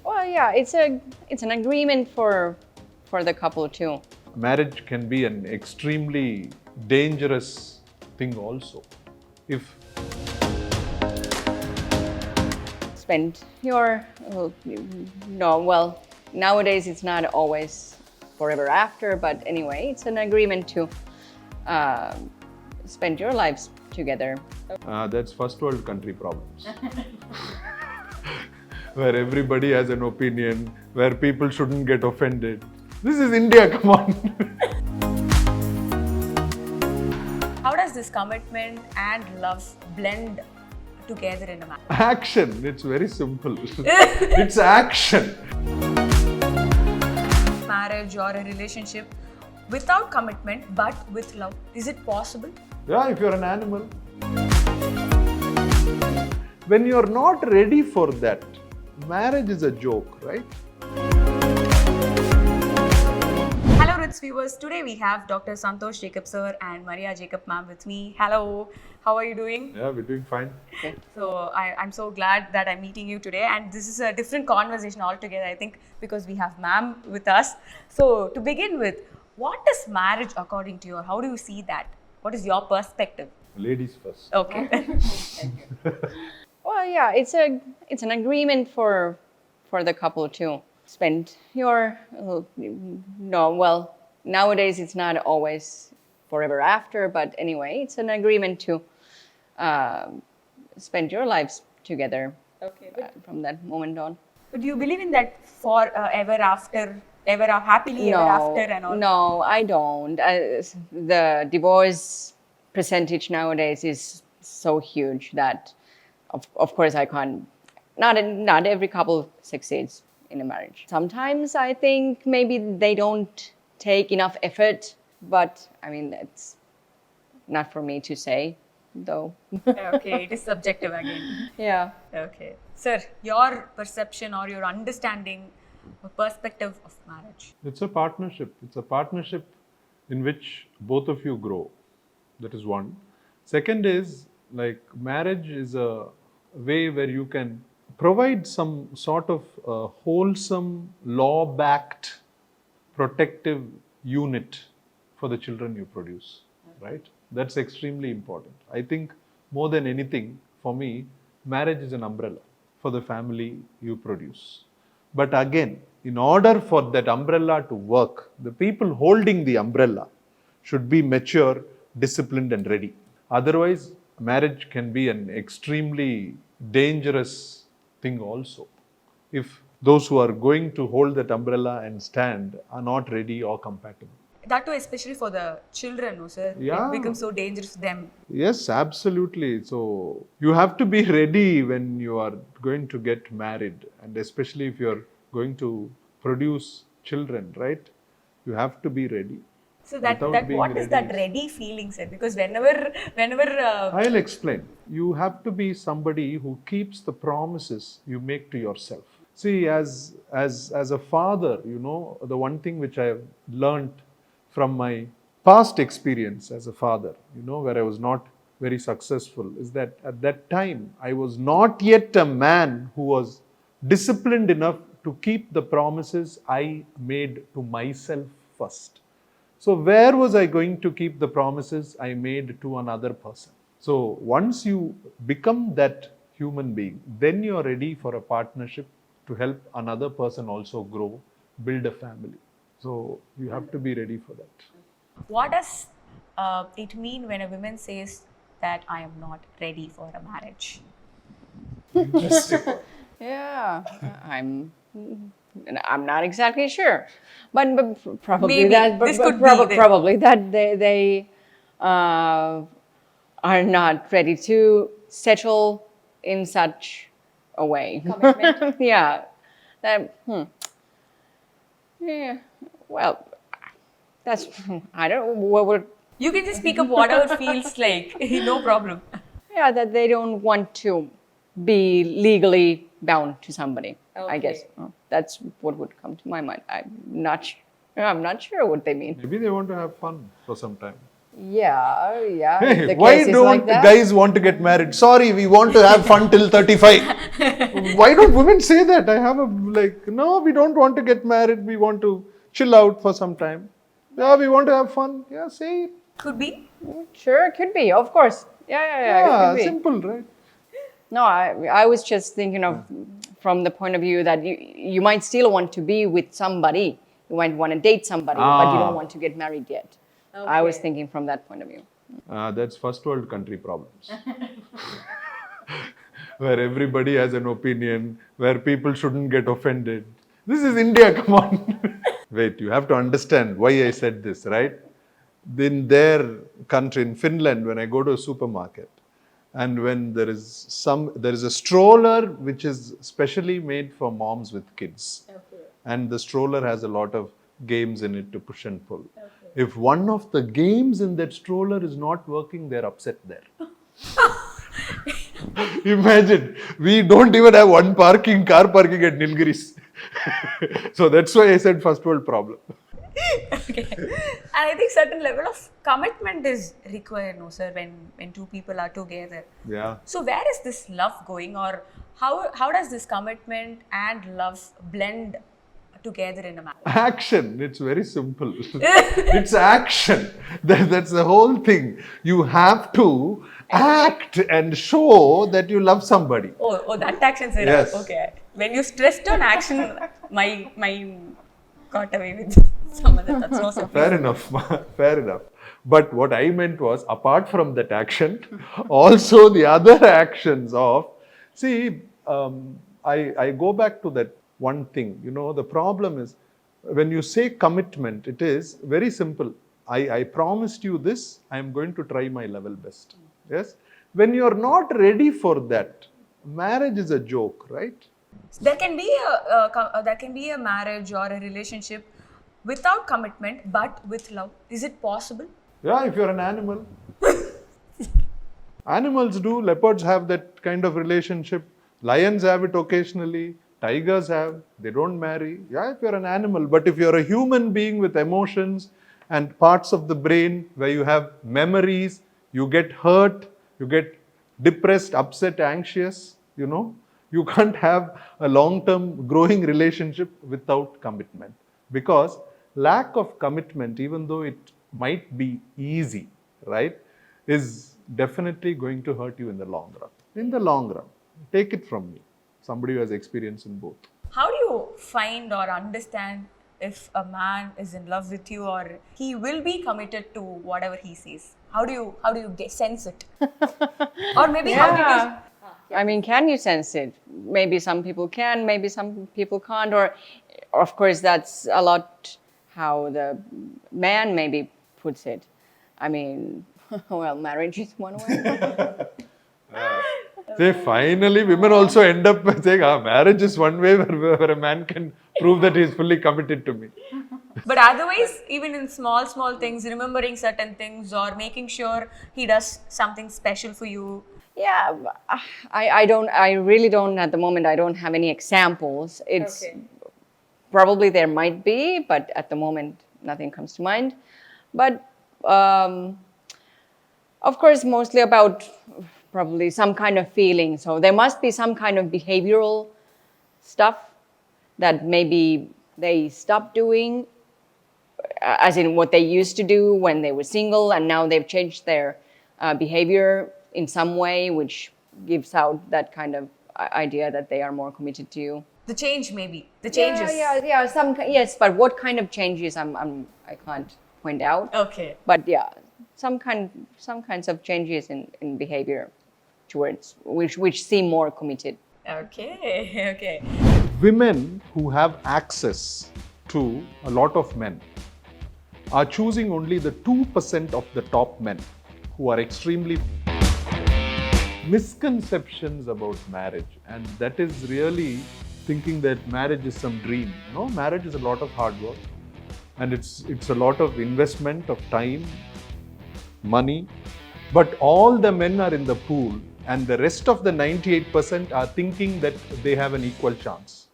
Well, yeah, it's an agreement for the couple too. Marriage can be an extremely dangerous thing also. If Spend your no, well, nowadays it's not always forever after, but anyway, it's an agreement to uh, spend your lives together. that's first world country problems. Where everybody has an opinion, where people shouldn't get offended. This is India, come on. How does this commitment and love blend together in a marriage? Action, it's very simple. It's action. Marriage or a relationship without commitment but with love, is it possible? Yeah, if you're an animal. When you're not ready for that, marriage is a joke, right? Hello Ritz viewers, today we have Dr. Santhosh Jacob sir and Maria Jacob ma'am with me. Hello, how are you doing? Yeah, we're doing fine. So I'm so glad that I'm meeting you today, and this is a different conversation altogether, I think, because we have ma'am with us. So to begin with, what is marriage according to you, or how do you see that? What is your perspective? Ladies first. Okay. Well, yeah, it's an agreement for the couple too. Spend your no, well, nowadays it's not always forever after, but anyway, it's an agreement to spend your lives together. Okay. From that moment on. But do you believe in that for ever after, happily ever after and all? No, I don't. The divorce percentage nowadays is so huge that, of course, I can't. Not every couple succeeds in a marriage. Sometimes I think maybe they don't take enough effort, but I mean that's not for me to say, though. Okay, it is subjective again. Yeah. Okay. Sir, your perception or your understanding or perspective of marriage? It's a partnership. It's a partnership in which both of you grow. That is one. Second is, like, marriage is a way where you can provide some sort of wholesome, law-backed, protective unit for the children you produce, right? That's extremely important. I think more than anything, for me, marriage is an umbrella for the family you produce. But again, in order for that umbrella to work, the people holding the umbrella should be mature, disciplined, and ready. Otherwise, marriage can be an extremely dangerous thing also. If those who are going to hold that umbrella and stand are not ready or compatible. That too, especially for the children, no, sir? Yeah. It becomes so dangerous to them. Yes, absolutely. So you have to be ready when you are going to get married, and especially if you're going to produce children, right? You have to be ready. So that being what is that ready feeling, sir? Because whenever I'll explain. You have to be somebody who keeps the promises you make to yourself. See, as a father, you know, the one thing which I have learned from my past experience as a father, you know, where I was not very successful, is that at that time I was not yet a man who was disciplined enough to keep the promises I made to myself first. So where was I going to keep the promises I made to another person? So once you become that human being, then you're ready for a partnership to help another person also grow, build a family. So you have to be ready for that. what does it mean when a woman says that I am not ready for a marriage? Yeah, I'm not exactly sure, but probably Maybe. that. This could be the- probably that they are not ready to settle in such a way. Commitment? Yeah. That. Yeah. Well, that's. I don't know what would. You can just speak up whatever feels like. No problem. Yeah, that they don't want to be legally bound to somebody. I guess that's what would come to my mind. I'm not sure what they mean. Maybe they want to have fun for some time. Yeah, Hey, the why case is don't like that. guys want to get married? Sorry, we want to have fun till 35. Why don't women say that? I have a no, we don't want to get married. We want to chill out for some time. Yeah, we want to have fun. Yeah, say it. Could be. Sure, it could be, of course. Yeah, it Yeah, could be. simple, right? No, I was just thinking of from the point of view that you might still want to be with somebody. You might want to date somebody, but you don't Ah. want to get married yet. I was Okay. thinking from that point of view. That's first world country problems. Where everybody has an opinion, where people shouldn't get offended. This is India, come on. Wait, you have to understand why I said this, right? In their country, in Finland, when I go to a supermarket, and when there is a stroller which is specially made for moms with kids. Okay. And the stroller has a lot of games in it to push and pull. If one of the games in that stroller is not working, they're upset there. Imagine, we don't even have car parking at Nilgiris. So that's why I said first world problem. Okay. And I think certain level of commitment is required, no sir, when two people are together. Yeah. So where is this love going, or how does this commitment and love blend together in a marriage? Action. It's very simple. It's action. That's the whole thing. You have to act and show that you love somebody. Oh, that action, sir. Yes. Okay. When you stressed on action, my got away with some other thoughts. No, sir. Fair enough. Fair enough. But what I meant was, apart from that action, also the other actions of, see, I go back to that one thing. The problem is, when you say commitment, it is very simple. I promised you this, I am going to try my level best. Yes? When you are not ready for that, marriage is a joke, right? There can be a marriage or a relationship without commitment, but with love. Is it possible? Yeah, if you're an animal. Animals do. Leopards have that kind of relationship. Lions have it occasionally. Tigers have. They don't marry. Yeah, if you're an animal. But if you're a human being with emotions and parts of the brain where you have memories, you get hurt, you get depressed, upset, anxious, you can't have a long-term growing relationship without commitment. Because lack of commitment, even though it might be easy, right, is definitely going to hurt you in the long run. In the long run. Take it from me, somebody who has experience in both. How do you find or understand if a man is in love with you or he will be committed to whatever he says? How do you sense it? Or maybe how did you? I mean, can you sense it? Maybe some people can, maybe some people can't. Or, of course, that's a lot how the man maybe puts it. I mean, well, marriage is one way. Say, finally, women also end up saying, marriage is one way where a man can prove that he is fully committed to me. But otherwise, even in small things, remembering certain things or making sure he does something special for you. Yeah, I really don't at the moment. I don't have any examples. It's probably there might be, but at the moment, nothing comes to mind. But of course, mostly about probably some kind of feeling. So there must be some kind of behavioral stuff that maybe they stopped doing, as in what they used to do when they were single, and now they've changed their behavior in some way, which gives out that kind of idea that they are more committed to you. The change, maybe the changes. Yeah. Yes, but what kind of changes? I can't point out. Okay. But yeah, some kinds of changes in behavior towards which seem more committed. Okay. Women who have access to a lot of men are choosing only the 2% of the top men who are extremely misconceptions about marriage, and that is really thinking that marriage is some dream. No, marriage is a lot of hard work, and it's a lot of investment of time, money, but all the men are in the pool and the rest of the 98% are thinking that they have an equal chance.